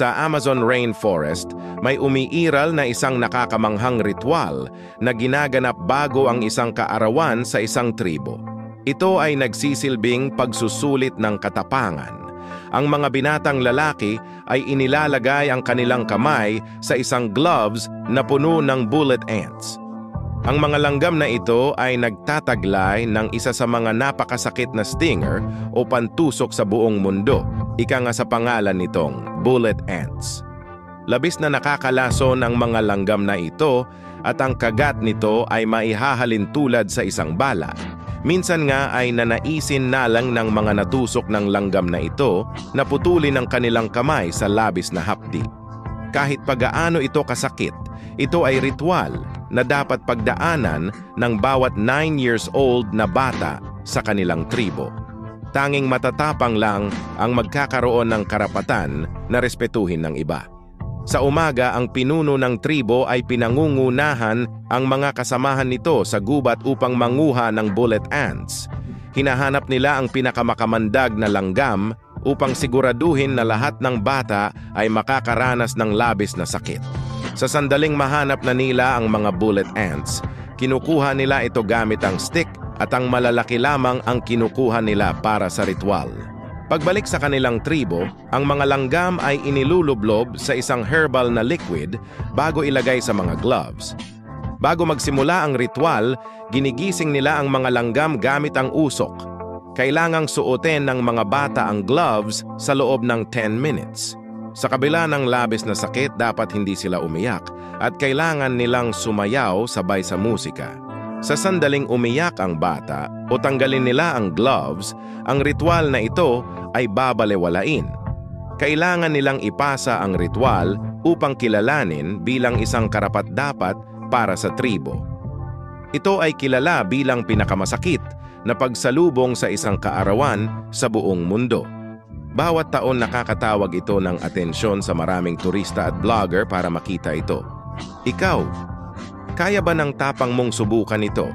Sa Amazon Rainforest, may umiiral na isang nakakamanghang ritual na ginaganap bago ang isang kaarawan sa isang tribo. Ito ay nagsisilbing pagsusulit ng katapangan. Ang mga binatang lalaki ay inilalagay ang kanilang kamay sa isang gloves na puno ng bullet ants. Ang mga langgam na ito ay nagtataglay ng isa sa mga napakasakit na stinger o pantusok sa buong mundo, ika nga sa pangalan nitong bullet ants. Labis na nakakalason ang mga langgam na ito at ang kagat nito ay maihahalin tulad sa isang bala. Minsan nga ay nanaisin na lang ng mga natusok ng langgam na ito na putulin ang kanilang kamay sa labis na hapdi. Kahit pagaano ito kasakit, ito ay ritual na dapat pagdaanan ng bawat 9 years old na bata sa kanilang tribo. Tanging matatapang lang ang magkakaroon ng karapatan na respetuhin ng iba. Sa umaga, ang pinuno ng tribo ay pinangungunahan ang mga kasamahan nito sa gubat upang manguha ng bullet ants. Hinahanap nila ang pinakamakamandag na langgam upang siguraduhin na lahat ng bata ay makakaranas ng labis na sakit. Sa sandaling mahanap na nila ang mga bullet ants, kinukuha nila ito gamit ang stick at ang malalaki lamang ang kinukuha nila para sa ritual. Pagbalik sa kanilang tribo, ang mga langgam ay inilulublob sa isang herbal na liquid bago ilagay sa mga gloves. Bago magsimula ang ritual, ginigising nila ang mga langgam gamit ang usok. Kailangang suotin ng mga bata ang gloves sa loob ng 10 minutes. Sa kabila ng labis na sakit, dapat hindi sila umiyak at kailangan nilang sumayaw sabay sa musika. Sa sandaling umiyak ang bata o tanggalin nila ang gloves, ang ritual na ito ay babalewalain. Kailangan nilang ipasa ang ritual upang kilalanin bilang isang karapat-dapat para sa tribo. Ito ay kilala bilang pinakamasakit na pagsalubong sa isang kaarawan sa buong mundo. Bawat taon nakakatawag ito ng atensyon sa maraming turista at vlogger para makita ito. Ikaw, kaya ba ng tapang mong subukan ito?